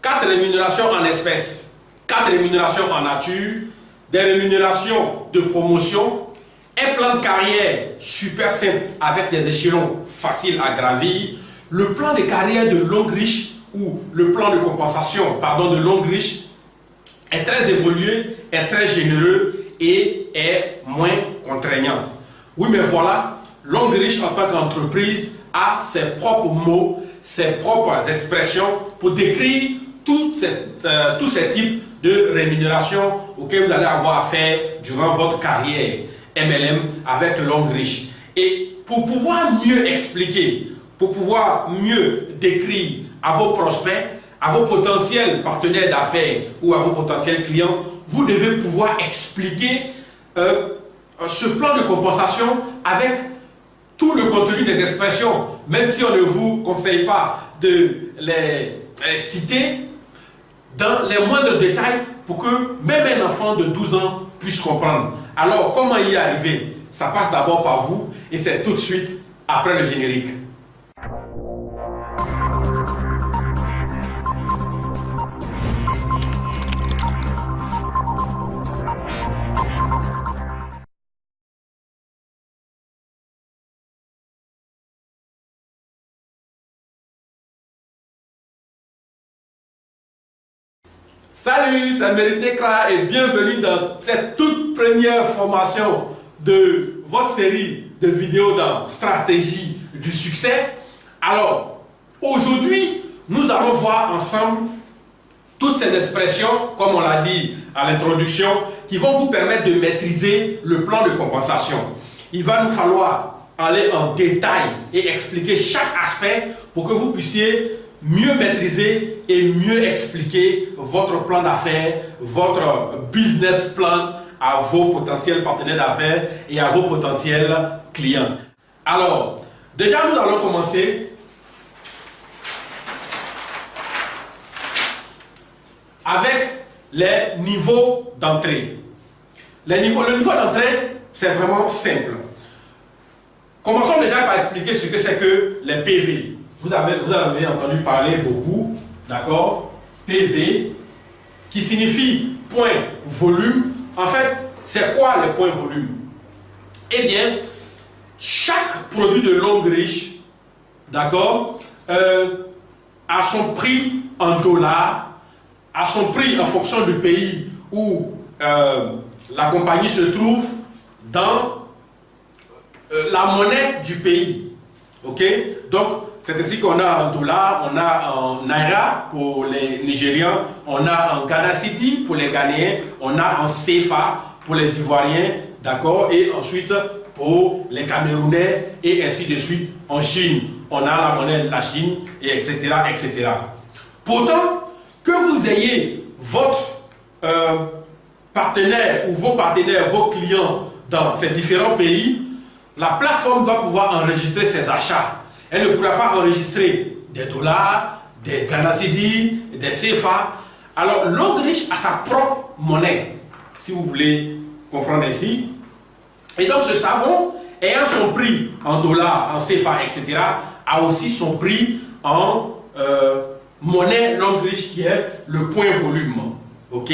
4 rémunérations en espèces, 4 rémunérations en nature, des rémunérations de promotion, un plan de carrière super simple avec des échelons faciles à gravir, le plan de carrière de longue riche ou le plan de compensation, pardon, de longue riche est très évolué, est très généreux et est moins contraignant. Oui, mais voilà, longue riche en tant qu'entreprise a ses propres mots, ses propres expressions pour décrire tous ces types de rémunération auxquelles vous allez avoir affaire durant votre carrière MLM avec longue riche. Et pour pouvoir mieux expliquer, pour pouvoir mieux décrire à vos prospects, à vos potentiels partenaires d'affaires ou à vos potentiels clients, vous devez pouvoir expliquer ce plan de compensation avec tout le contenu des expressions, même si on ne vous conseille pas de les citer dans les moindres détails pour que même un enfant de 12 ans puisse comprendre. Alors, comment y arriver? Ça passe d'abord par vous et c'est tout de suite après le générique. Salut, c'est Méritekra et bienvenue dans cette toute première formation de votre série de vidéos dans Stratégie du succès. Alors, aujourd'hui, nous allons voir ensemble toutes ces expressions, comme on l'a dit à l'introduction, qui vont vous permettre de maîtriser le plan de compensation. Il va nous falloir aller en détail et expliquer chaque aspect pour que vous puissiez mieux maîtriser et mieux expliquer votre plan d'affaires, votre business plan à vos potentiels partenaires d'affaires et à vos potentiels clients. Alors, déjà nous allons commencer avec les niveaux d'entrée. Le niveau d'entrée, c'est vraiment simple. Commençons déjà par expliquer ce que c'est que les PV. Vous avez entendu parler beaucoup, d'accord? PV, qui signifie point volume. En fait, c'est quoi les points volume? Eh bien, chaque produit de longue riche, d'accord, a son prix en dollars, a son prix en fonction du pays où la compagnie se trouve dans la monnaie du pays. Ok? Donc, c'est ainsi qu'on a en dollars, on a en naira pour les Nigérians, on a en Ghana City pour les Ghanéens, on a en CFA pour les Ivoiriens, d'accord, et ensuite pour les Camerounais et ainsi de suite. En Chine, on a la monnaie de la Chine, et etc., etc. Pourtant, que vous ayez votre partenaire ou vos partenaires, vos clients dans ces différents pays, la plateforme doit pouvoir enregistrer ses achats. Elle ne pourra pas enregistrer des dollars, des Ghana Cedi, des CFA. Alors, longue riche a sa propre monnaie, si vous voulez comprendre ainsi. Et donc, ce savon, ayant son prix en dollars, en CFA, etc., a aussi son prix en monnaie longue riche qui est le point volume. Ok?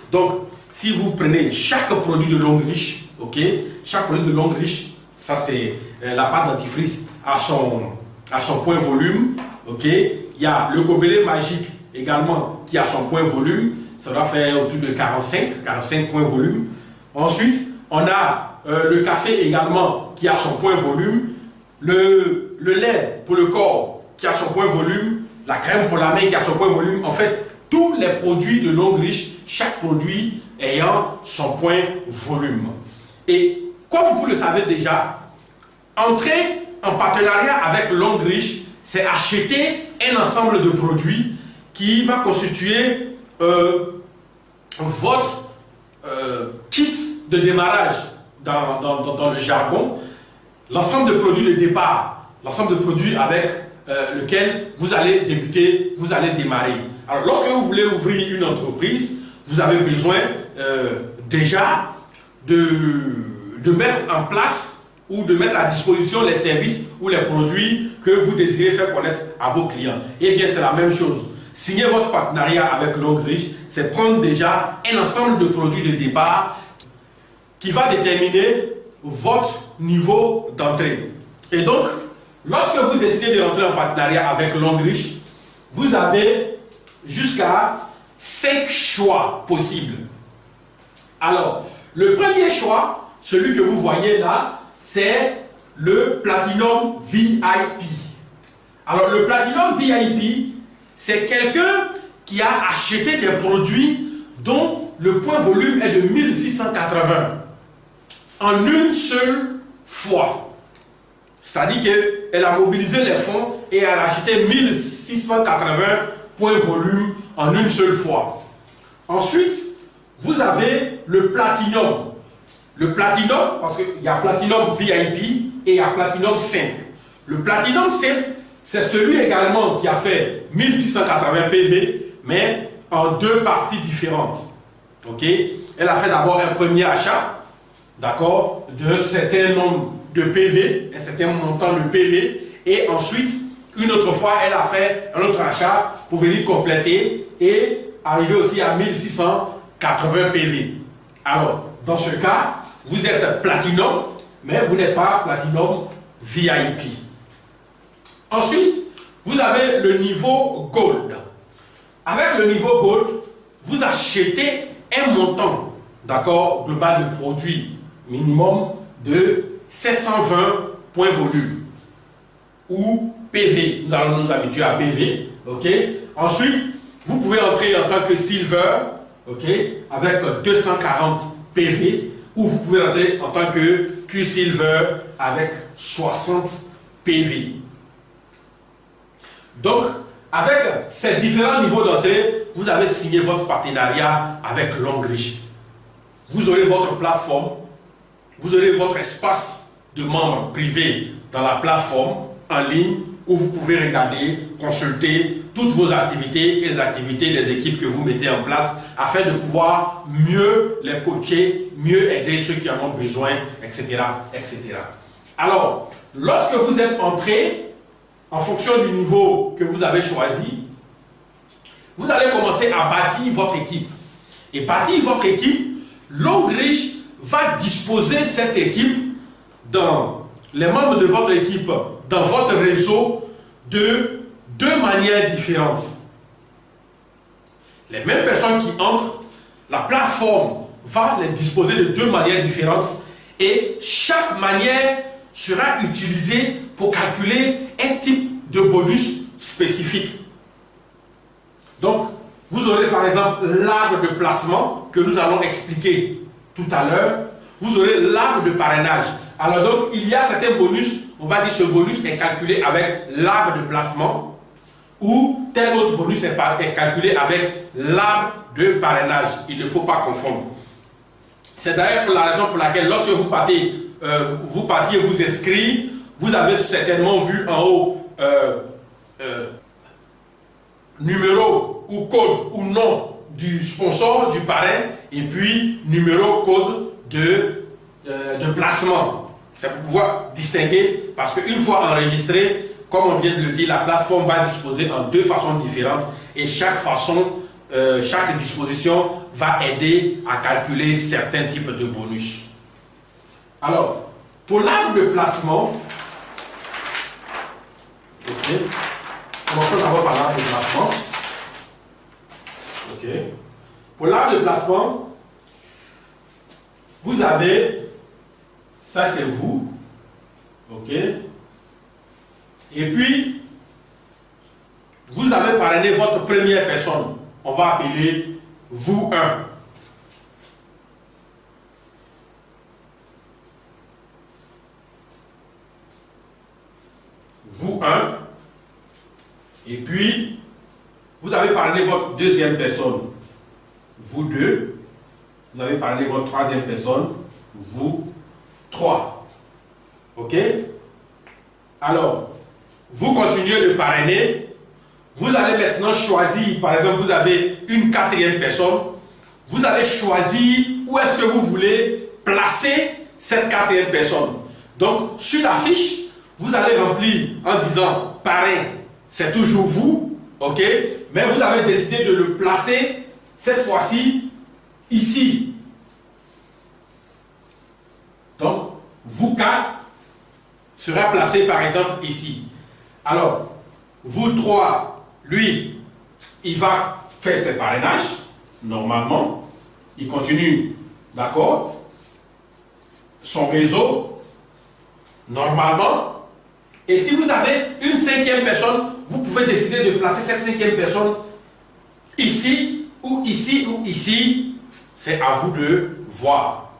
Donc, si vous prenez chaque produit de longue riche, ok? Chaque produit de longue riche, ça c'est la pâte dentifrice à son point volume, ok. Il y a le gobelet magique également qui a son point volume, ça doit faire autour de 45 points volume. Ensuite, on a le café également qui a son point volume, le lait pour le corps qui a son point volume, la crème pour la main qui a son point volume. En fait, tous les produits de longue riche, chaque produit ayant son point volume. Et comme vous le savez déjà, entrer en partenariat avec longue riche, c'est acheter un ensemble de produits qui va constituer votre kit de démarrage dans le jargon, l'ensemble de produits de départ, l'ensemble de produits avec lequel vous allez débuter, vous allez démarrer. Alors lorsque vous voulez ouvrir une entreprise, vous avez besoin déjà de mettre en place ou de mettre à disposition les services ou les produits que vous désirez faire connaître à vos clients. Et bien c'est la même chose. signer votre partenariat avec Longriche, c'est prendre déjà un ensemble de produits de départ qui va déterminer votre niveau d'entrée. Et donc, lorsque vous décidez de rentrer en partenariat avec Longriche, vous avez jusqu'à 5 choix possibles. Alors, le premier choix, celui que vous voyez là, c'est le Platinum VIP. Alors, le Platinum VIP, c'est quelqu'un qui a acheté des produits dont le point volume est de 1680 en une seule fois. C'est-à-dire qu'elle a mobilisé les fonds et elle a acheté 1680 points volume en une seule fois. Ensuite, vous avez le Platinum. Le Platinum, parce qu'il y a Platinum VIP et il y a Platinum simple. Le Platinum simple, c'est celui également qui a fait 1680 PV, mais en 2 parties différentes. Ok? Elle a fait d'abord un premier achat, d'accord, d'un certain nombre de PV, un certain montant de PV, et ensuite, une autre fois, elle a fait un autre achat pour venir compléter et arriver aussi à 1680 PV. Alors, dans ce cas, vous êtes Platinum, mais vous n'êtes pas Platinum VIP. Ensuite, vous avez le niveau Gold. Avec le niveau Gold, vous achetez un montant, d'accord, global de produits minimum de 720 points volume ou PV. Nous allons nous habituer à PV. Ok. Ensuite, vous pouvez entrer en tant que Silver, ok, avec 240 PV, ou vous pouvez entrer en tant que Q-Silver avec 60 PV. Donc, avec ces différents niveaux d'entrée, vous avez signé votre partenariat avec Longriche. Vous aurez votre plateforme, vous aurez votre espace de membres privés dans la plateforme en ligne où vous pouvez regarder, consulter toutes vos activités et les activités des équipes que vous mettez en place afin de pouvoir mieux les coacher, mieux aider ceux qui en ont besoin, etc., etc. Alors, lorsque vous êtes entré, en fonction du niveau que vous avez choisi, vous allez commencer à bâtir votre équipe. Et bâtir votre équipe, Longriche va disposer cette équipe dans les membres de votre équipe, dans votre réseau, de 2 manières différentes. Les mêmes personnes qui entrent, la plateforme va les disposer de 2 manières différentes et chaque manière sera utilisée pour calculer un type de bonus spécifique. Donc, vous aurez par exemple l'arbre de placement que nous allons expliquer tout à l'heure. Vous aurez l'arbre de parrainage. Alors donc, il y a certains bonus, on va dire ce bonus est calculé avec l'arbre de placement ou tel autre bonus est calculé avec l'arbre de parrainage. Il ne faut pas confondre. C'est d'ailleurs la raison pour laquelle lorsque vous partiez vous inscrire, vous avez certainement vu en haut numéro ou code ou nom du sponsor, du parrain, et puis numéro, code de placement. C'est pour pouvoir distinguer, parce qu'une fois enregistré, comme on vient de le dire, la plateforme va disposer en 2 façons différentes et chaque façon, chaque disposition va aider à calculer certains types de bonus. Alors, pour l'arbre de placement, ok, commençons d'abord par l'arbre de placement. Ok. Pour l'arbre de placement, vous avez, ça c'est vous, ok, et puis vous avez parrainé votre première personne, on va appeler vous 1. Vous 1, et puis vous avez parrainé votre deuxième personne, vous 2, vous avez parrainé votre troisième personne, vous 3. Ok? Alors, vous continuez de parrainer, vous allez maintenant choisir, par exemple, vous avez une 4e personne, vous allez choisir où est-ce que vous voulez placer cette 4e personne. Donc, sur la fiche, vous allez remplir en disant parrain, c'est toujours vous, ok? mais vous avez décidé de le placer cette fois-ci ici. Donc, vous 4 sera placé par exemple ici. Alors, vous 3, lui, il va faire ses parrainages, normalement. Il continue, d'accord, son réseau, normalement. Et si vous avez une 5e personne, vous pouvez décider de placer cette 5e personne ici, ou ici, ou ici. C'est à vous de voir.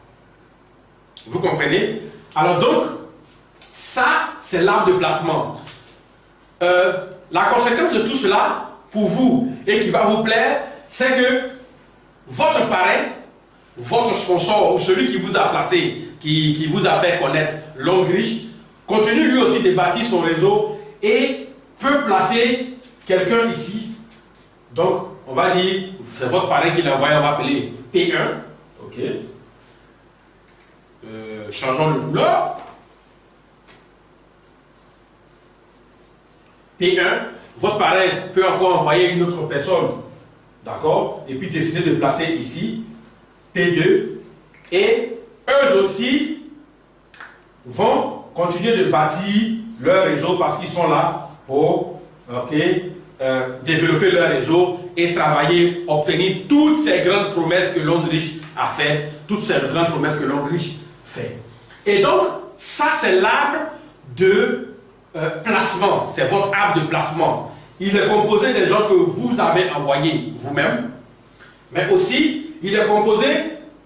Vous comprenez? Alors donc, ça, c'est l'arbre de placement. La conséquence de tout cela, pour vous, et qui va vous plaire, c'est que votre parrain, votre sponsor, ou celui qui vous a placé, qui vous a fait connaître Longreach, continue lui aussi de bâtir son réseau et peut placer quelqu'un ici. Donc, on va dire, c'est votre parrain qui l'a envoyé, on va appeler P1. Ok. Changeons de couleur. P1, votre parrain peut encore envoyer une autre personne, d'accord, et puis décider de placer ici, P2, et eux aussi vont continuer de bâtir leur réseau parce qu'ils sont là pour développer leur réseau et travailler, obtenir toutes ces grandes promesses que Longreach a faites, toutes ces grandes promesses que Longreach fait. Et donc, ça c'est l'arbre de placement, c'est votre arbre de placement. Il est composé des gens que vous avez envoyés vous-même, mais aussi il est composé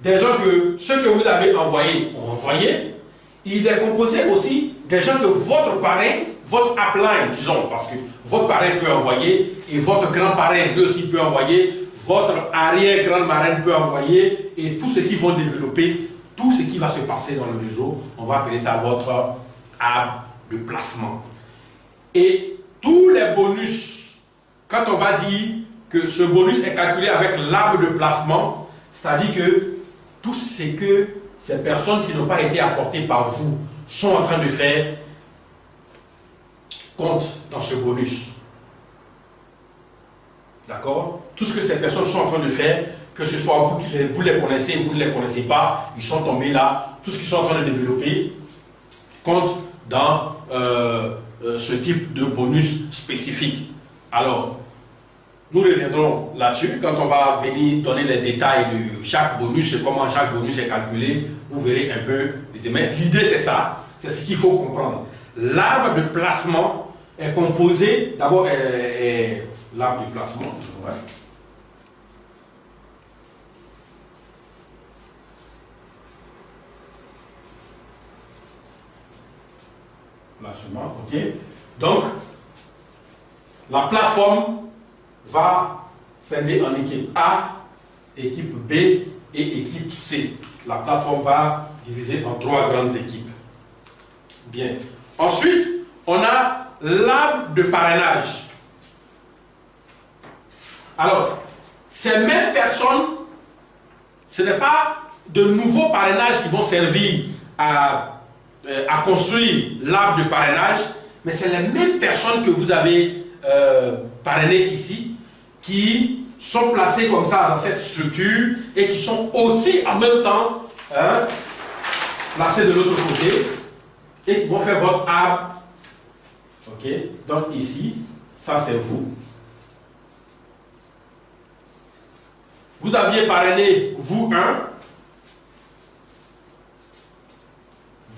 des gens que ceux que vous avez envoyés ont envoyé. Il est composé aussi des gens que votre parrain, votre upline, disons, parce que votre parrain peut envoyer et votre grand-parrain lui aussi peut envoyer, votre arrière-grand-marraine peut envoyer, et tous ceux qui vont développer, tout ce qui va se passer dans le réseau, on va appeler ça votre arbre de placement. Et tous les bonus, quand on va dire que ce bonus est calculé avec l'arbre de placement, c'est-à-dire que tout ce que ces personnes qui n'ont pas été apportées par vous sont en train de faire compte dans ce bonus. D'accord? Tout ce que ces personnes sont en train de faire, que ce soit vous les connaissez, vous ne les connaissez pas, ils sont tombés là, tout ce qu'ils sont en train de développer compte dans ce type de bonus spécifique. Alors, nous reviendrons là-dessus quand on va venir donner les détails de chaque bonus et comment chaque bonus est calculé. Vous verrez un peu. Mais l'idée c'est ça, c'est ce qu'il faut comprendre. L'arbre de placement est composé, d'abord, l'arbre de placement, ouais. Placement, ok. Donc, la plateforme va scinder en équipe A, équipe B et équipe C. La plateforme va diviser en 3 grandes équipes. Bien. Ensuite, on a l'arbre de parrainage. Alors, ces mêmes personnes, ce n'est pas de nouveaux parrainages qui vont servir à construire l'arbre de parrainage, mais c'est les mêmes personnes que vous avez parrainées ici, qui sont placées comme ça dans cette structure et qui sont aussi en même temps placées de l'autre côté et qui vont faire votre arbre. Ok, donc ici, ça c'est vous. Vous aviez parrainé vous 1,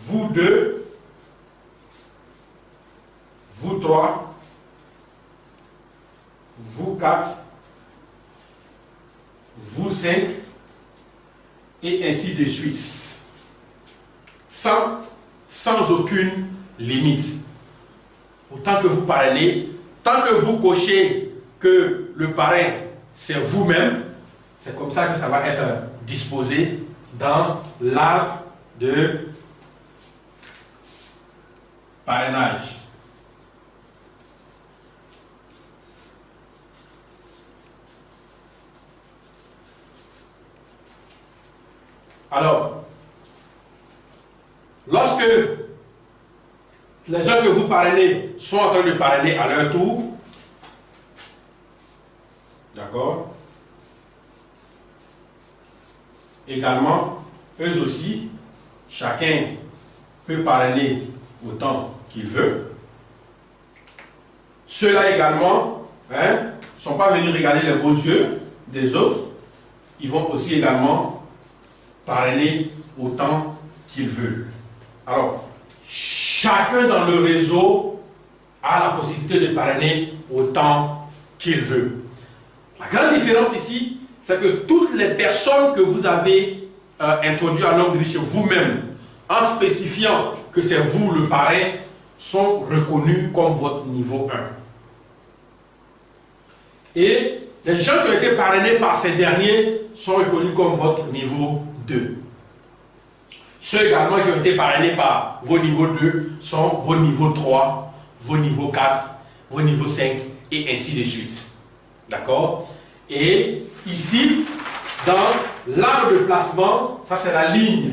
vous 2, vous 3, vous 4, vous 5, et ainsi de suite. Sans aucune limite. Autant que vous parrainez, tant que vous cochez que le parrain, c'est vous-même, c'est comme ça que ça va être disposé dans l'arbre de parrainage. Alors, lorsque les gens que vous parrainez sont en train de parrainer à leur tour, également, eux aussi, chacun peut parrainer autant qu'il veut. Ceux-là également ne sont pas venus regarder les beaux yeux des autres. Ils vont aussi également parrainer autant qu'ils veulent. Alors, chacun dans le réseau a la possibilité de parrainer autant qu'il veut. La grande différence ici, c'est que toutes les personnes que vous avez introduites à Longreach vous-même, en spécifiant que c'est vous le parrain, sont reconnus comme votre niveau 1. Et les gens qui ont été parrainés par ces derniers sont reconnus comme votre niveau 2. Ceux également qui ont été parrainés par vos niveaux 2 sont vos niveaux 3, vos niveaux 4, vos niveaux 5 et ainsi de suite. D'accord? Et ici, dans l'arbre de placement, ça c'est la ligne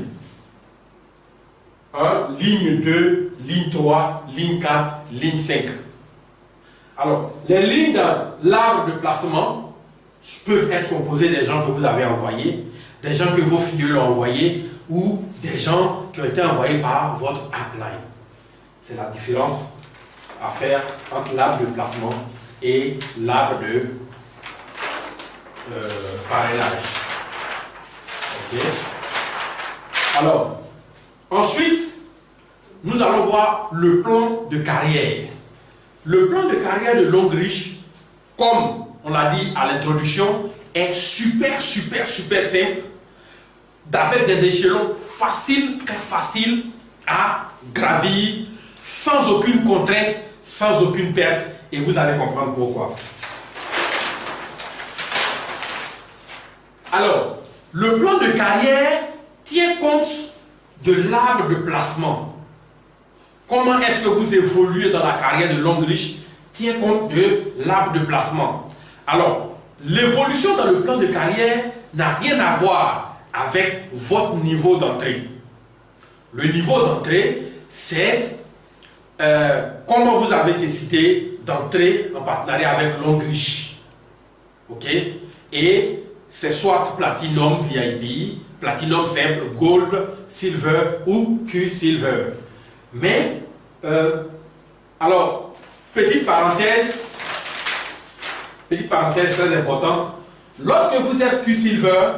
1, ligne 2, ligne 3, ligne 4, ligne 5. Alors, les lignes dans l'arbre de placement peuvent être composées des gens que vous avez envoyés, des gens que vos filles l'ont envoyé, ou des gens qui ont été envoyés par votre upline. C'est la différence à faire entre l'arbre de placement et l'arbre de parrainage. Ok. Alors, ensuite, nous allons voir le plan de carrière. Le plan de carrière de Longreach, comme on l'a dit à l'introduction, est super simple, avec des échelons faciles, très faciles à gravir, sans aucune contrainte, sans aucune perte, et vous allez comprendre pourquoi. Alors, le plan de carrière tient compte de l'arbre de placement. Comment est-ce que vous évoluez dans la carrière de Longreach tient compte de l'arbre de placement. Alors, l'évolution dans le plan de carrière n'a rien à voir avec votre niveau d'entrée. Le niveau d'entrée, c'est comment vous avez décidé d'entrer en partenariat avec Longreach. Ok? Et c'est soit Platinum VIP, Platinum simple, Gold, Silver ou Q-Silver. Mais, alors, petite parenthèse très importante. Lorsque vous êtes Q-Silver,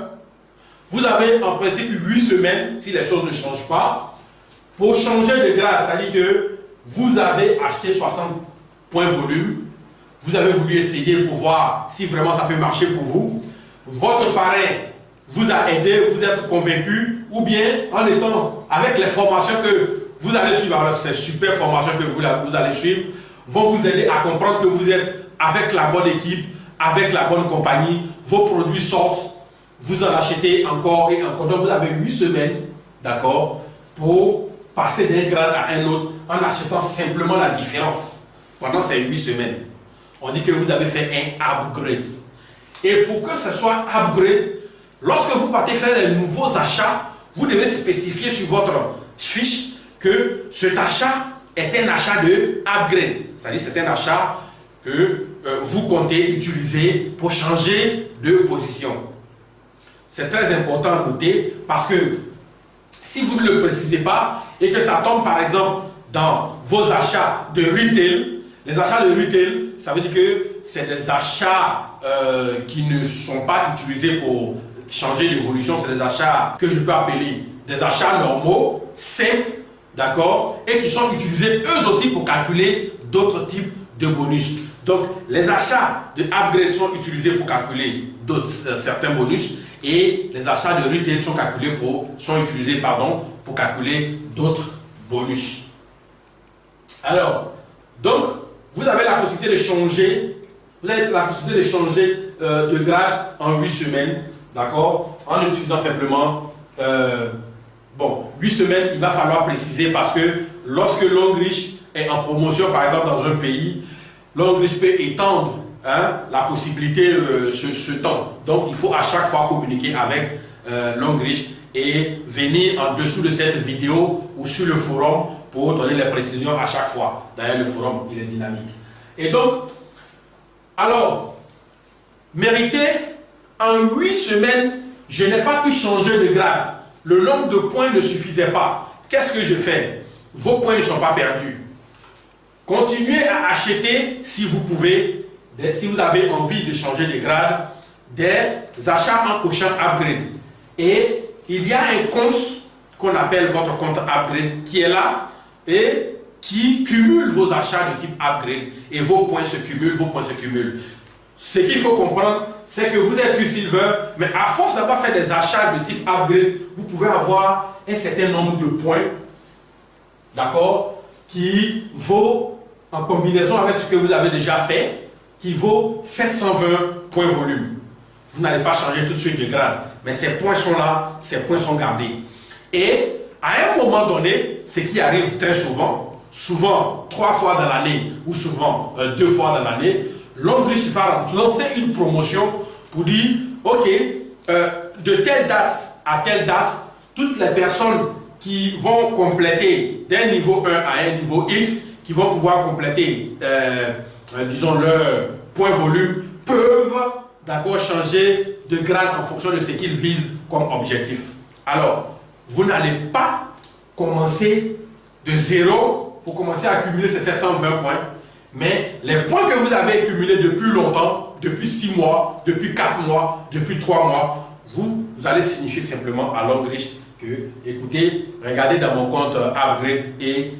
vous avez en principe 8 semaines, si les choses ne changent pas, pour changer de grade. C'est-à-dire que vous avez acheté 60 points volume, vous avez voulu essayer pour voir si vraiment ça peut marcher pour vous. Votre parrain vous a aidé, vous êtes convaincu, ou bien en étant avec les formations que vous allez suivre, alors ces super formations que vous allez suivre, vont vous aider à comprendre que vous êtes avec la bonne équipe, avec la bonne compagnie, vos produits sortent, vous en achetez encore et encore. Donc vous avez 8 semaines, d'accord, pour passer d'un grade à un autre en achetant simplement la différence pendant ces 8 semaines. On dit que vous avez fait un upgrade. Et pour que ce soit upgrade, lorsque vous partez faire de nouveaux achats, vous devez spécifier sur votre fiche que cet achat est un achat de upgrade. C'est-à-dire c'est un achat que vous comptez utiliser pour changer de position. C'est très important à noter parce que si vous ne le précisez pas et que ça tombe par exemple dans vos achats de retail, les achats de retail, ça veut dire que c'est des achats qui ne sont pas utilisés pour changer l'évolution, c'est des achats que je peux appeler des achats normaux, simples, d'accord, et qui sont utilisés eux aussi pour calculer d'autres types de bonus. Donc les achats de upgrade sont utilisés pour calculer certains bonus et les achats de retail sont utilisés pour calculer d'autres bonus. Alors, donc, vous avez la possibilité de changer, de grade en 8 semaines, d'accord, en utilisant simplement, 8 semaines, il va falloir préciser parce que lorsque Longreach est en promotion, par exemple, dans un pays, Longreach peut étendre la possibilité ce temps. Donc, il faut à chaque fois communiquer avec Longreach et venir en dessous de cette vidéo ou sur le forum pour donner les précisions à chaque fois. D'ailleurs, le forum, il est dynamique. Et donc, alors, mériter en 8 semaines, Je n'ai pas pu changer de grade. Le nombre de points ne suffisait pas. Qu'est-ce que je fais? Vos points ne sont pas perdus. Continuez à acheter, si vous pouvez, si vous avez envie de changer de grade, des achats en cochant upgrade. Et il y a un compte qu'on appelle votre compte upgrade qui est là et qui cumule vos achats de type upgrade. Et vos points se cumulent, vos points se cumulent. Ce qu'il faut comprendre, c'est que vous êtes plus silver, mais à force d'avoir fait des achats de type upgrade, vous pouvez avoir un certain nombre de points, d'accord, qui vaut, en combinaison avec ce que vous avez déjà fait, qui vaut 720 points volume. Vous n'allez pas changer tout de suite de grade, mais ces points sont là, ces points sont gardés. Et à un moment donné, ce qui arrive très souvent, souvent 3 fois dans l'année ou souvent 2 fois dans l'année, Longreach va lancer une promotion pour dire, ok, de telle date à telle date, toutes les personnes qui vont compléter d'un niveau 1 à un niveau X, qui vont pouvoir compléter, disons, leur point volume, peuvent, d'accord, changer de grade en fonction de ce qu'ils visent comme objectif. Alors, vous n'allez pas commencer de zéro pour commencer à accumuler ces 720 points, mais les points que vous avez accumulés depuis longtemps, depuis 6 mois, depuis 4 mois, depuis 3 mois, vous allez signifier simplement à Longreach que, écoutez, regardez dans mon compte upgrade et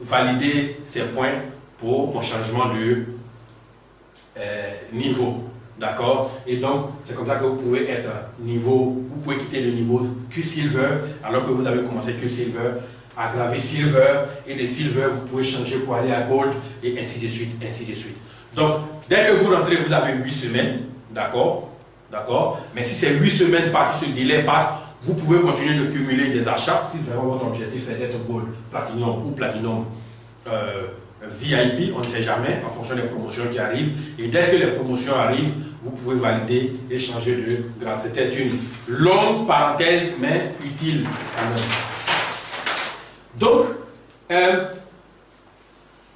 validez ces points pour mon changement de niveau. D'accord? Et donc, c'est comme ça que vous pouvez être niveau, vous pouvez quitter le niveau Q-Silver, alors que vous avez commencé Q-Silver, aggraver Silver, et de Silver, vous pouvez changer pour aller à Gold, et ainsi de suite, ainsi de suite. Donc, dès que vous rentrez, vous avez 8 semaines, d'accord? D'accord? Mais si ces 8 semaines passent, si ce délai passe, vous pouvez continuer de cumuler des achats, si vraiment votre objectif c'est d'être Gold, Platinum ou Platinum VIP, on ne sait jamais, en fonction des promotions qui arrivent. Et dès que les promotions arrivent, vous pouvez valider et changer de grade. C'était une longue parenthèse, mais utile quand même. Donc,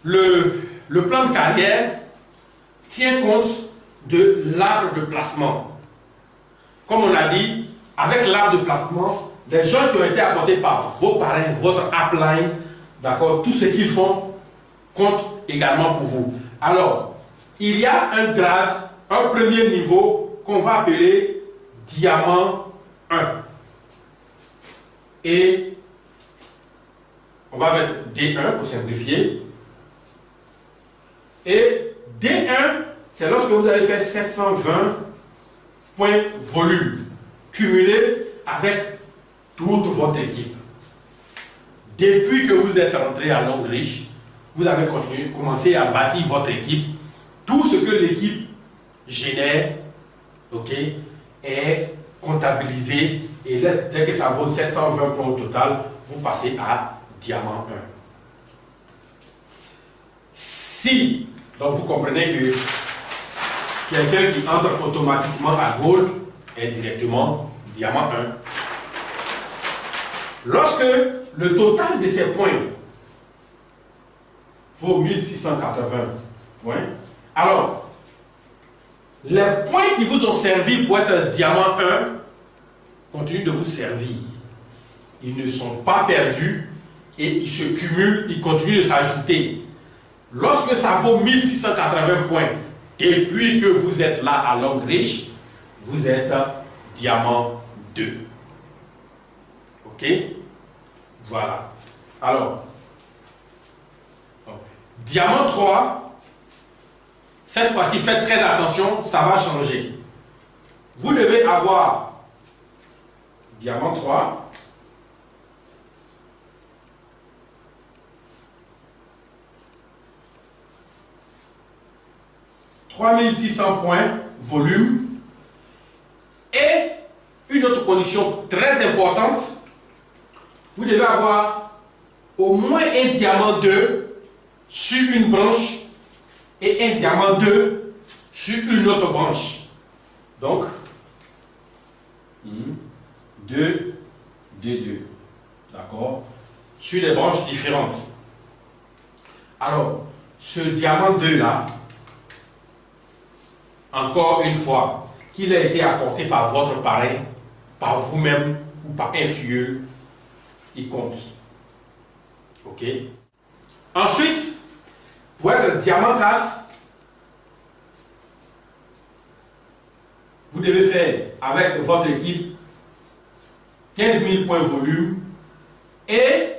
le plan de carrière tient compte de l'arbre de placement. Comme on a dit, avec l'arbre de placement, les gens qui ont été apportés par vos parrains, votre upline, d'accord, tout ce qu'ils font compte également pour vous. Alors, il y a un grade, un premier niveau qu'on va appeler diamant 1. Et on va mettre D1 pour simplifier. Et D1, c'est lorsque vous avez fait 720 points volume cumulés avec toute votre équipe. Depuis que vous êtes rentré à Longreach, vous avez commencé à bâtir votre équipe. Tout ce que l'équipe génère, ok, est comptabilisé. Et là, dès que ça vaut 720 points au total, vous passez à diamant 1. Si, donc vous comprenez que quelqu'un qui entre automatiquement à Gold est directement diamant 1. Lorsque le total de ces points vaut 1680 points, alors les points qui vous ont servi pour être diamant 1 continuent de vous servir. Ils ne sont pas perdus et ils se cumulent, ils continuent de s'ajouter. Lorsque ça vaut 1680 points, depuis que vous êtes là à Longreach, vous êtes diamant 2. Ok? Voilà. Alors, diamant 3, cette fois-ci, faites très attention, ça va changer. Vous devez avoir diamant 3, « 3600 points, volume, et une autre condition très importante, vous devez avoir au moins un diamant 2 sur une branche et un diamant 2 sur une autre branche. Donc, 2, 2, 2. D'accord? Sur des branches différentes. Alors, ce diamant 2 là, encore une fois, qu'il a été apporté par votre parrain, par vous-même ou par un filleul, il compte. Ok? Ensuite, pour être diamant 4, vous devez faire avec votre équipe 15 000 points volume et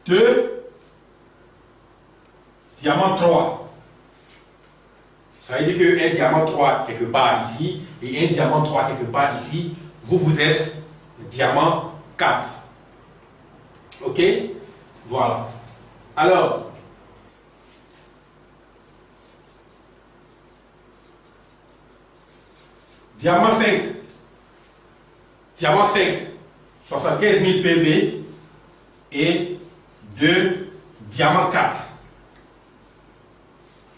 2 diamants 3. Ça veut dire qu'un diamant 3 quelque part ici et un diamant 3 quelque part ici, vous êtes diamant 4. Ok? Voilà. Alors, diamant 5. Diamant 5, 75 000 PV et 2 diamants 4.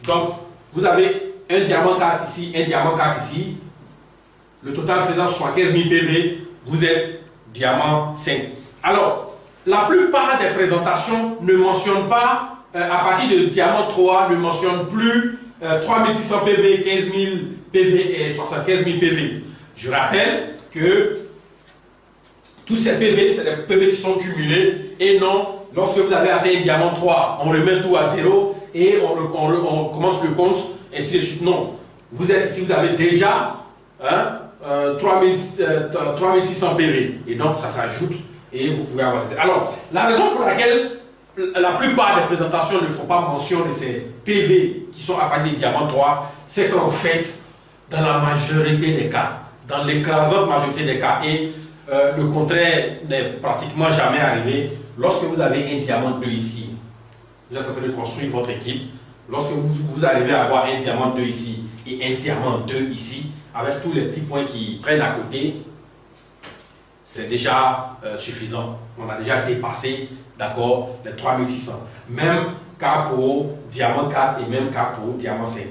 Donc, vous avez un diamant 4 ici, un diamant 4 ici. Le total faisant 75 000 PV, vous êtes diamant 5. Alors, la plupart des présentations ne mentionnent pas, à partir de diamant 3, ne mentionnent plus 3600 PV, 15 000 PV et 75 000 PV. Je rappelle que tous ces PV, c'est des PV qui sont cumulés et non, lorsque vous avez atteint un diamant 3, on remet tout à zéro et on commence le compte, ainsi de suite. Non, vous êtes ici, vous avez déjà 3600 PV et donc ça s'ajoute et vous pouvez avoir. Alors, la raison pour laquelle la plupart des présentations ne font pas mention de ces PV qui sont à partir des diamants 3, c'est qu'en fait, dans la majorité des cas, dans l'écrasante majorité des cas, et le contraire n'est pratiquement jamais arrivé, lorsque vous avez un diamant 2 ici, vous êtes en train de construire votre équipe, lorsque vous arrivez à avoir un diamant 2 ici et un diamant 2 ici, avec tous les petits points qui prennent à côté, c'est déjà suffisant. On a déjà dépassé, d'accord, les 3600. Même cas pour diamant 4 et même cas pour diamant 5.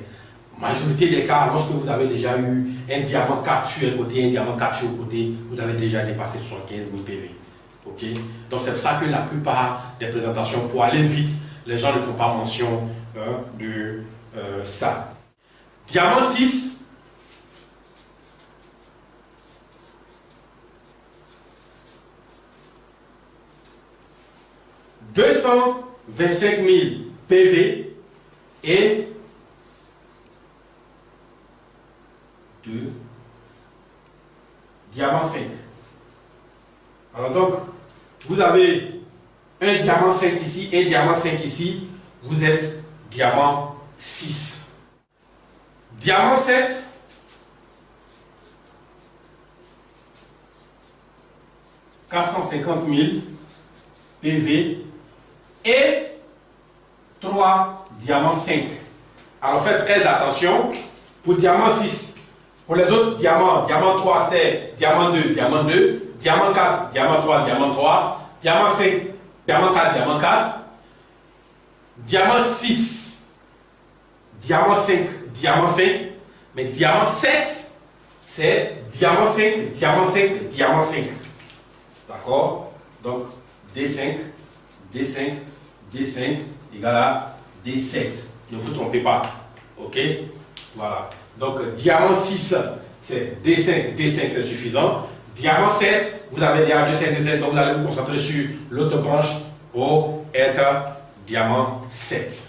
Majorité des cas, lorsque vous avez déjà eu un diamant 4 sur un côté, un diamant 4 sur le côté, vous avez déjà dépassé 75 000 PV. Ok? Donc c'est pour ça que la plupart des présentations, pour aller vite, les gens ne font pas mention de ça. Diamant 6. « 225 000 PV et 2 diamant 5. » Alors donc, vous avez un diamant 5 ici, un diamant 5 ici, vous êtes diamant 6. Diamant 7, « 450 000 PV et 3 diamants 5. Alors faites très attention pour diamant 6. Pour les autres diamants, diamant 3 c'était diamant 2, diamant 2, diamant 4, diamant 3, diamant 3, diamant 5, diamant 4, diamant 4, diamant 6, diamant 5, diamant 5, mais diamant 7, c'est diamant 5, diamant 5, diamant 5. D'accord? Donc, D5, D5, D5 égale à D7. Ne vous trompez pas. Ok? Voilà. Donc, diamant 6, c'est D5, D5 c'est suffisant. Diamant 7, vous avez déjà D5, D7, donc vous allez vous concentrer sur l'autre branche pour être diamant 7.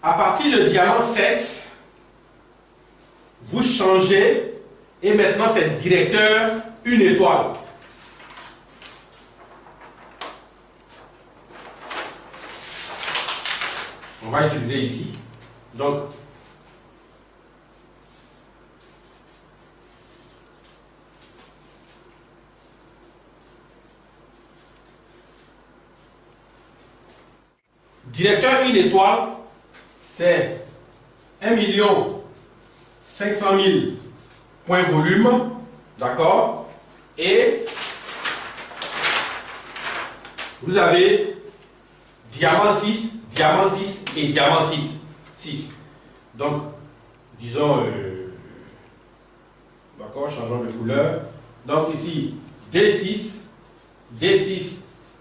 À partir de diamant 7, vous changez et maintenant c'est directeur une étoile. On va utiliser ici. Donc, directeur une étoile, c'est 1 500 000 points volume, d'accord? Et vous avez diamant 6, diamant 6 et diamant 6. Donc, disons, d'accord, changeons de couleur. Donc ici, D6, D6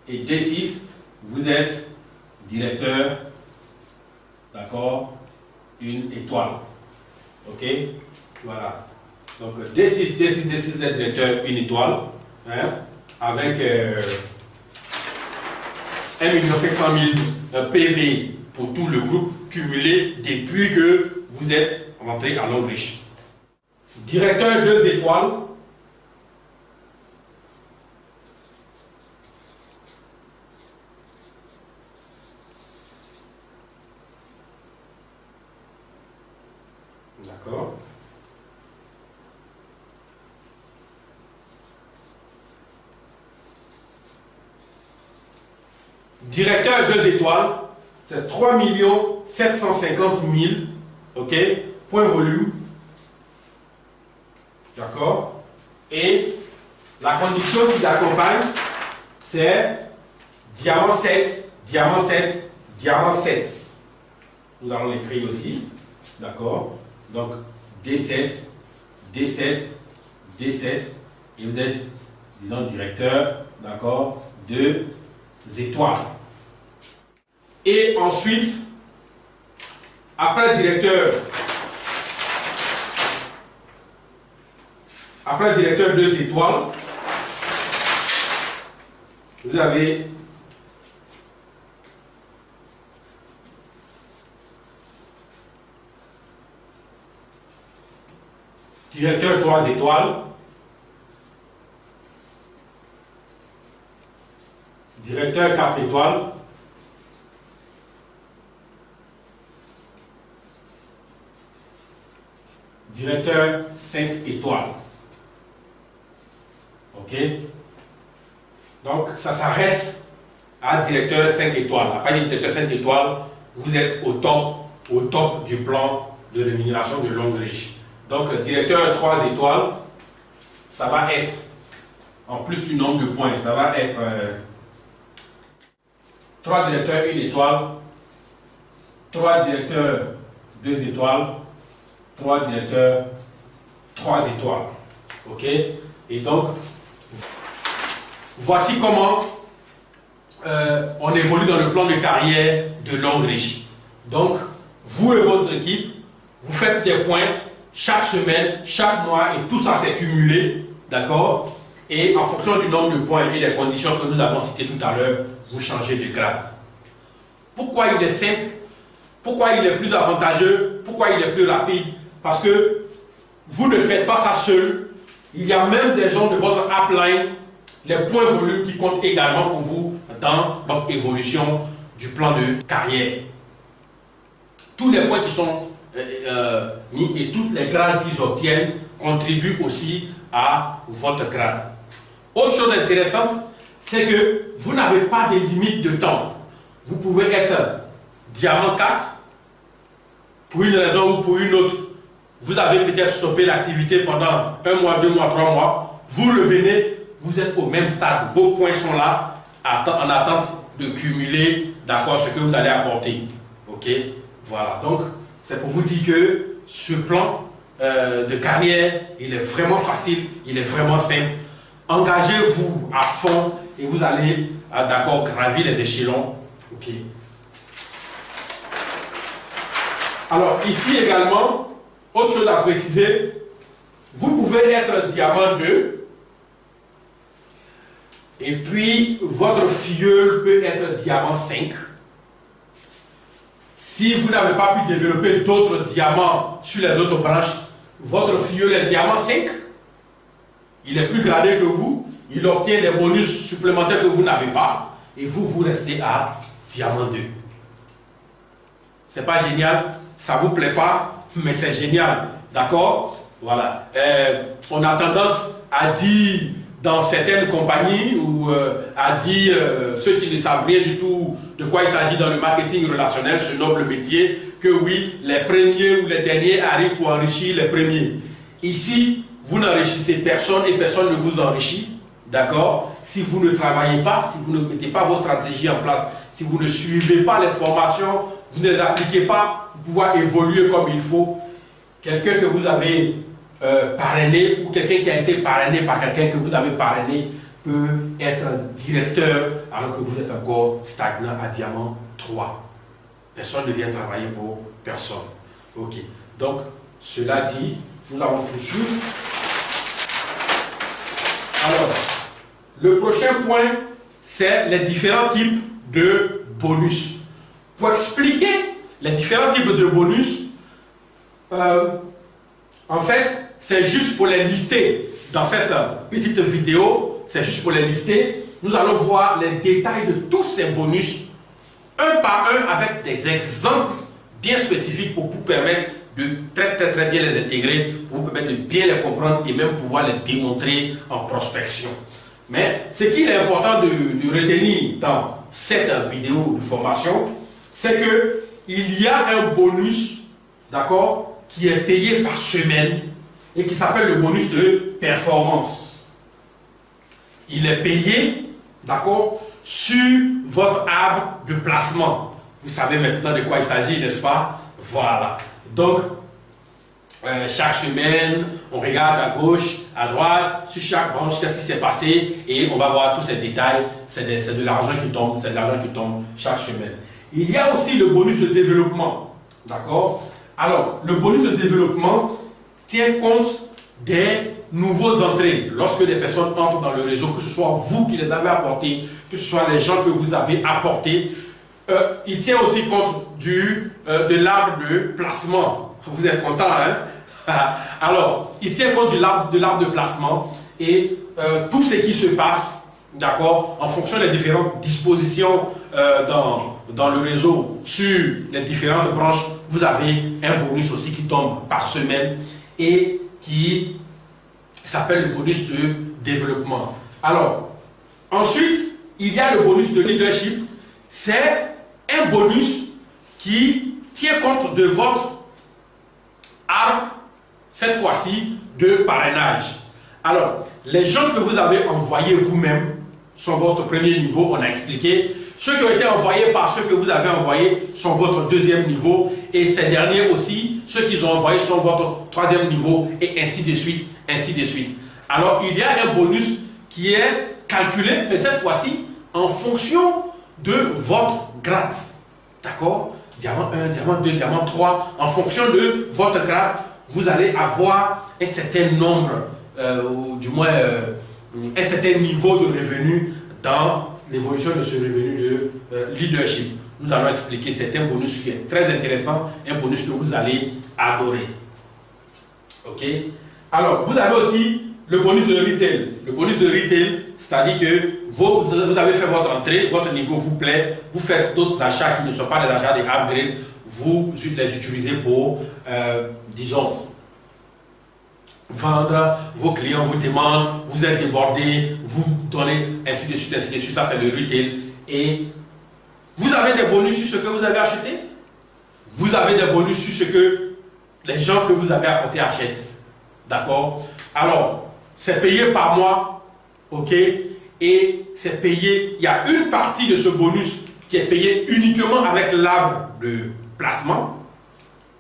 et D6, vous êtes directeur, d'accord, une étoile. Ok, voilà. Donc D6, D6, D6, directeur, une étoile, hein, avec 1 500 000 PV pour tout le groupe cumulé depuis que vous êtes rentré à Longreach. Directeur 2 étoiles. D'accord. Directeur 2 étoiles, c'est 3 750 000, ok, point volume, d'accord, et la condition qui l'accompagne, c'est diamant 7, diamant 7, diamant 7. Nous allons l'écrire aussi, d'accord, donc D7, D7, D7, et vous êtes, disons, directeur, d'accord, 2 étoiles. Et ensuite, après directeur 2 étoiles, vous avez directeur 3 étoiles, directeur 4 étoiles, directeur 5 étoiles. Ok? Donc, ça s'arrête à directeur 5 étoiles. Après le directeur 5 étoiles, vous êtes au top du plan de rémunération de Longreach. Donc, directeur 3 étoiles, ça va être, en plus du nombre de points, ça va être 3 directeurs 1 étoile, 3 directeurs 2 étoiles, 3 directeurs 3 étoiles. Ok? Et donc, voici comment on évolue dans le plan de carrière de Longreach. Donc, vous et votre équipe, vous faites des points chaque semaine, chaque mois, et tout ça s'est cumulé, d'accord? Et en fonction du nombre de points et des conditions que nous avons citées tout à l'heure, vous changez de grade. Pourquoi il est simple? Pourquoi il est plus avantageux? Pourquoi il est plus rapide? Parce que vous ne faites pas ça seul. Il y a même des gens de votre upline, les points volumes qui comptent également pour vous dans votre évolution du plan de carrière. Tous les points qui sont mis et toutes les grades qu'ils obtiennent contribuent aussi à votre grade. Autre chose intéressante, c'est que vous n'avez pas de limite de temps. Vous pouvez être diamant 4 pour une raison ou pour une autre. Vous avez peut-être stoppé l'activité pendant 1 mois, 2 mois, 3 mois. Vous revenez, vous êtes au même stade. Vos points sont là en attente de cumuler, d'accord, ce que vous allez apporter. Ok, voilà. Donc, c'est pour vous dire que ce plan de carrière, il est vraiment facile, il est vraiment simple. Engagez-vous à fond et vous allez, d'accord, gravir les échelons. Ok. Alors, ici également, autre chose à préciser, vous pouvez être diamant 2 et puis votre filleul peut être diamant 5. Si vous n'avez pas pu développer d'autres diamants sur les autres branches, votre filleul est diamant 5. Il est plus gradé que vous, il obtient des bonus supplémentaires que vous n'avez pas et vous, vous restez à diamant 2. C'est pas génial? Ça vous plaît pas? Mais c'est génial, d'accord? Voilà. On a tendance à dire dans certaines compagnies ou à dire ceux qui ne savent rien du tout de quoi il s'agit dans le marketing relationnel, ce noble métier, que oui, les premiers ou les derniers arrivent pour enrichir les premiers. Ici, vous n'enrichissez personne et personne ne vous enrichit, d'accord? Si vous ne travaillez pas, si vous ne mettez pas vos stratégies en place, si vous ne suivez pas les formations, vous ne les appliquez pas pour pouvoir évoluer comme il faut, quelqu'un que vous avez parrainé ou quelqu'un qui a été parrainé par quelqu'un que vous avez parrainé peut être directeur alors que vous êtes encore stagnant à diamant 3. Personne ne vient travailler pour personne. Ok. Donc, cela dit, Nous allons poursuivre. Alors, le prochain point, c'est les différents types de bonus. Pour expliquer les différents types de bonus, en fait, c'est juste pour les lister dans cette petite vidéo, c'est juste pour les lister. Nous allons voir les détails de tous ces bonus, un par un, avec des exemples bien spécifiques pour vous permettre de très bien les intégrer, pour vous permettre de bien les comprendre et même pouvoir les démontrer en prospection. Mais ce qu'il est important de retenir dans cette vidéo de formation, c'est qu'il y a un bonus, d'accord, qui est payé par semaine et qui s'appelle le bonus de performance. Il est payé, d'accord, sur votre arbre de placement. Vous savez maintenant de quoi il s'agit, n'est-ce pas? Voilà. Donc, chaque semaine, on regarde à gauche, à droite, sur chaque branche, qu'est-ce qui s'est passé, et on va voir tous ces détails. C'est de l'argent qui tombe, c'est de l'argent qui tombe chaque semaine. Il y a aussi le bonus de développement, d'accord? Alors, le bonus de développement tient compte des nouveaux entrées. Lorsque les personnes entrent dans le réseau, que ce soit vous qui les avez apportés, que ce soit les gens que vous avez apportés, il tient aussi compte de l'arbre de placement. Vous êtes content, hein? Alors, il tient compte de l'arbre de placement et tout ce qui se passe, d'accord, en fonction des différentes dispositions dans le réseau, sur les différentes branches, vous avez un bonus aussi qui tombe par semaine et qui s'appelle le bonus de développement. Alors, ensuite, il y a le bonus de leadership. C'est un bonus qui tient compte de votre arbre, cette fois-ci, de parrainage. Alors, les gens que vous avez envoyés vous-même sont votre premier niveau, on a expliqué. Ceux qui ont été envoyés par ceux que vous avez envoyés sont votre deuxième niveau. Et ces derniers aussi, ceux qu'ils ont envoyés sont votre troisième niveau. Et ainsi de suite, ainsi de suite. Alors, il y a un bonus qui est calculé, mais cette fois-ci, en fonction de votre grade. D'accord? Diamant 1, diamant 2, diamant 3. En fonction de votre grade, vous allez avoir un certain nombre, ou du moins un certain niveau de revenu dans l'évolution de ce revenu de leadership. Nous allons expliquer, c'est un bonus qui est très intéressant, un bonus que vous allez adorer. Ok? Alors, vous avez aussi le bonus de retail. Le bonus de retail, c'est-à-dire que vous avez fait votre entrée, votre niveau vous plaît, vous faites d'autres achats qui ne sont pas des achats de upgrade, vous les utilisez pour, disons, vendre, vos clients vous demandent, vous êtes débordé, vous donnez, ainsi de suite, ainsi de suite. Ça, c'est le retail. Et vous avez des bonus sur ce que vous avez acheté. Vous avez des bonus sur ce que les gens que vous avez apportés achètent. D'accord? Alors, c'est payé par mois, ok? Et c'est payé, il y a une partie de ce bonus qui est payée uniquement avec l'arbre de placement.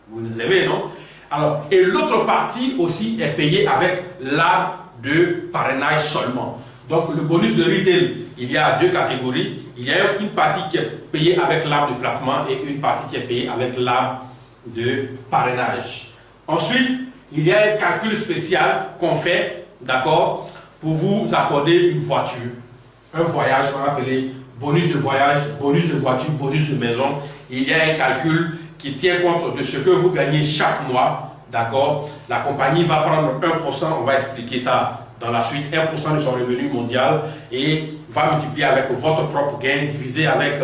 Vous nous aimez, non? Alors, et l'autre partie aussi est payée avec l'arbre de parrainage seulement. Donc, le bonus de retail, il y a deux catégories. Il y a une partie qui est payée avec l'arbre de placement et une partie qui est payée avec l'arbre de parrainage. Ensuite, il y a un calcul spécial qu'on fait, d'accord, pour vous accorder une voiture, un voyage, on va appeler bonus de voyage, bonus de voiture, bonus de maison. Il y a un calcul qui tient compte de ce que vous gagnez chaque mois, d'accord. La compagnie va prendre 1%, on va expliquer ça dans la suite, 1% de son revenu mondial et va multiplier avec votre propre gain, divisé avec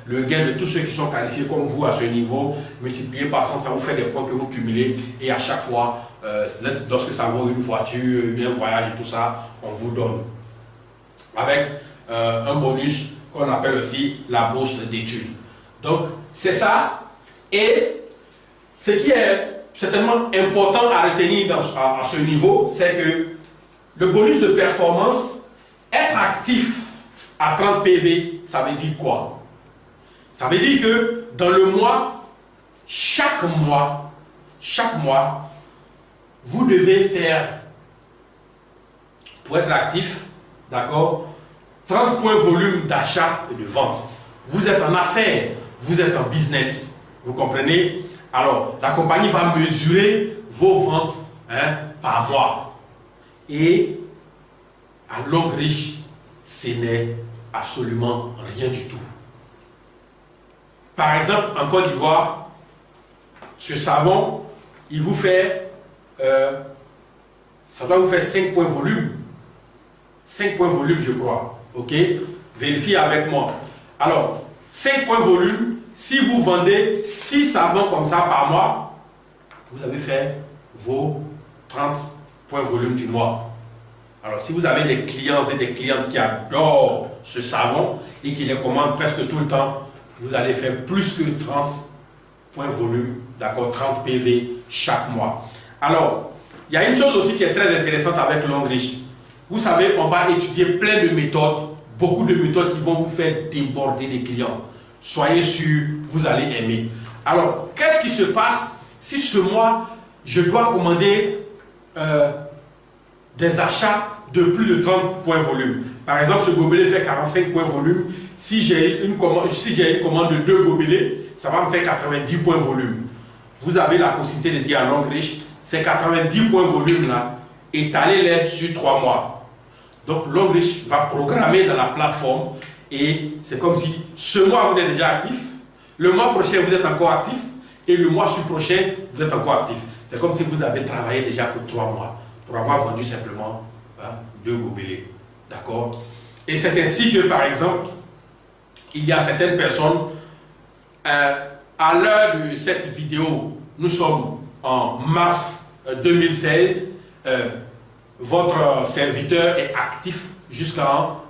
le gain de tous ceux qui sont qualifiés comme vous à ce niveau, multiplié par 100, ça vous fait des points que vous cumulez et à chaque fois, lorsque ça vaut une voiture, un voyage et tout ça, on vous donne. Avec un bonus qu'on appelle aussi la bourse d'études. Donc, c'est ça. Et ce qui est certainement important à retenir à ce niveau, c'est que le bonus de performance, être actif à 30 PV, ça veut dire quoi? Ça veut dire que dans le mois, chaque mois, vous devez faire, pour être actif, d'accord, 30 points volume d'achat et de vente. Vous êtes en affaires, vous êtes en business, vous comprenez? Alors, la compagnie va mesurer vos ventes par mois. Et à Longreach, ce n'est absolument rien du tout. Par exemple, en Côte d'Ivoire, ce savon, il vous fait, ça doit vous faire 5 points volume. 5 points volume, je crois. Ok? Vérifiez avec moi. Alors, 5 points volume, si vous vendez 6 savons comme ça par mois, vous avez fait vos 30 points volume du mois. Alors, si vous avez des clients et des clientes qui adorent ce savon et qui les commandent presque tout le temps, vous allez faire plus que 30 points volume, d'accord, 30 PV chaque mois. Alors, il y a une chose aussi qui est très intéressante avec Longreach. Vous savez, on va étudier plein de méthodes, beaucoup de méthodes qui vont vous faire déborder des clients. Soyez sûr, vous allez aimer. Alors, qu'est-ce qui se passe si ce mois, je dois commander des achats de plus de 30 points volume? Par exemple, ce gobelet fait 45 points volume. Si j'ai une commande de 2 gobelets, ça va me faire 90 points volume. Vous avez la possibilité de dire à Longreach, ces 90 points volume là, étalez-les sur 3 mois. Donc Longreach va programmer dans la plateforme et c'est comme si ce mois vous êtes déjà actif, le mois prochain vous êtes encore actif et le mois prochain vous êtes encore actif. C'est comme si vous avez travaillé déjà pour 3 mois pour avoir vendu simplement 2 gobelets. D'accord? Et c'est ainsi que par exemple, il y a certaines personnes, à l'heure de cette vidéo, nous sommes en mars 2016, votre serviteur est actif jusqu'en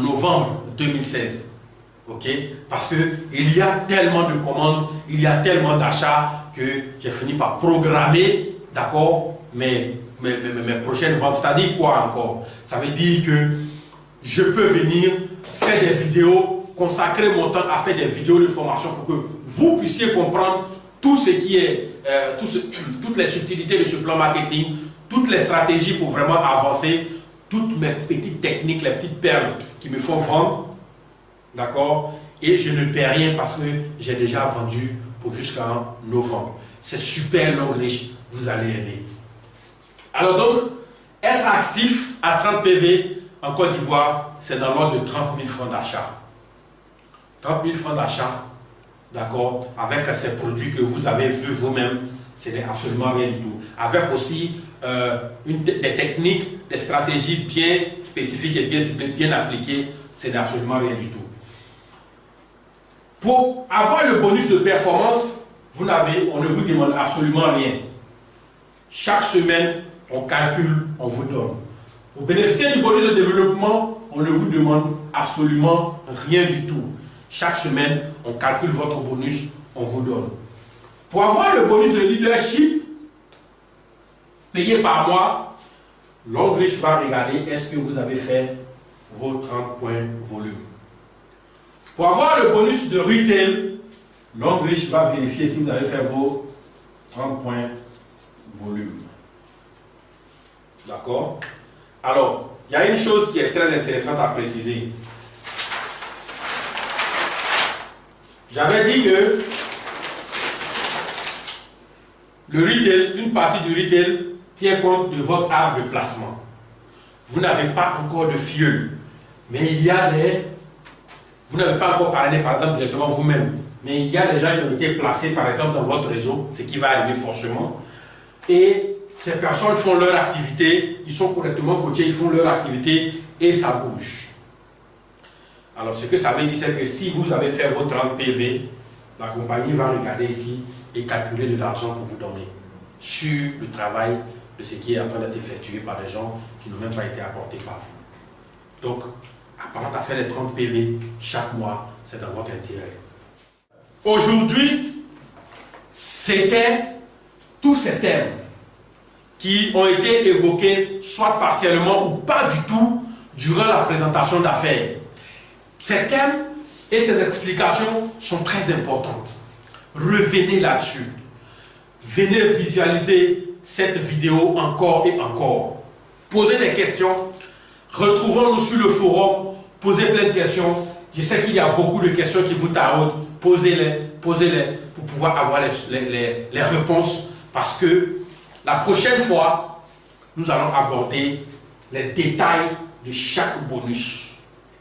novembre 2016. Ok? Parce qu'il y a tellement de commandes, il y a tellement d'achats que j'ai fini par programmer, d'accord, mes prochaines ventes. C'est-à-dire quoi encore? Ça veut dire que je peux venir faire des vidéos, consacrer mon temps à faire des vidéos de formation pour que vous puissiez comprendre tout ce qui est, toutes les subtilités de ce plan marketing, toutes les stratégies pour vraiment avancer, toutes mes petites techniques, les petites perles qui me font vendre, d'accord? Et je ne perds rien parce que j'ai déjà vendu pour jusqu'en novembre. C'est super Longreach, vous allez aimer. Alors donc, être actif à 30 PV en Côte d'Ivoire, c'est dans l'ordre de 30 000 francs d'achat. 30 000 francs d'achat, d'accord, avec ces produits que vous avez vus vous-même, ce n'est absolument rien du tout. Avec aussi des techniques, des stratégies bien spécifiques et bien ciblées, bien appliquées, ce n'est absolument rien du tout. Pour avoir le bonus de performance, on ne vous demande absolument rien. Chaque semaine, on calcule, on vous donne. Pour bénéficier du bonus de développement, on ne vous demande absolument rien du tout. Chaque semaine, on calcule votre bonus, on vous donne. Pour avoir le bonus de leadership payé par mois, Longreach va regarder est-ce que vous avez fait vos 30 points volume. Pour avoir le bonus de retail, Longreach va vérifier si vous avez fait vos 30 points volume. D'accord? Alors, il y a une chose qui est très intéressante à préciser. J'avais dit que le retail, une partie du retail tient compte de votre art de placement. Vous n'avez pas encore de filleul, mais il y a des... Vous n'avez pas encore parlé par exemple directement vous-même, mais il y a des gens qui ont été placés par exemple dans votre réseau, ce qui va arriver forcément. Et ces personnes font leur activité, ils sont correctement coachés, ils font leur activité et ça bouge. Alors ce que ça veut dire, c'est que si vous avez fait votre 30 PV, la compagnie va regarder ici et calculer de l'argent pour vous donner sur le travail de ce qui est en train d'être effectué par des gens qui n'ont même pas été apportés par vous. Donc, apprendre à faire les 30 PV chaque mois, c'est dans votre intérêt. Aujourd'hui, c'était tous ces thèmes qui ont été évoqués, soit partiellement ou pas du tout, durant la présentation d'affaires. Ces thèmes et ces explications sont très importantes. Revenez là-dessus. Venez visualiser cette vidéo encore et encore. Posez des questions. Retrouvons-nous sur le forum. Posez plein de questions. Je sais qu'il y a beaucoup de questions qui vous taraudent. Posez-les pour pouvoir avoir les réponses. Parce que La prochaine fois, nous allons aborder les détails de chaque bonus.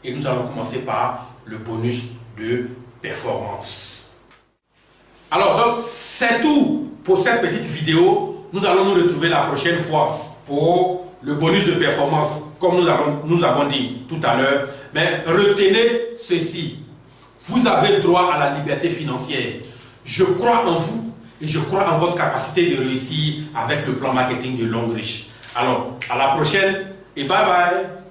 Et nous allons commencer par le bonus de performance. Alors, donc, c'est tout pour cette petite vidéo. Nous allons nous retrouver la prochaine fois pour le bonus de performance, comme nous avons dit tout à l'heure. Mais retenez ceci. Vous avez droit à la liberté financière. Je crois en vous et je crois en votre capacité de réussir avec le plan marketing de Longrich. Alors, à la prochaine et bye bye.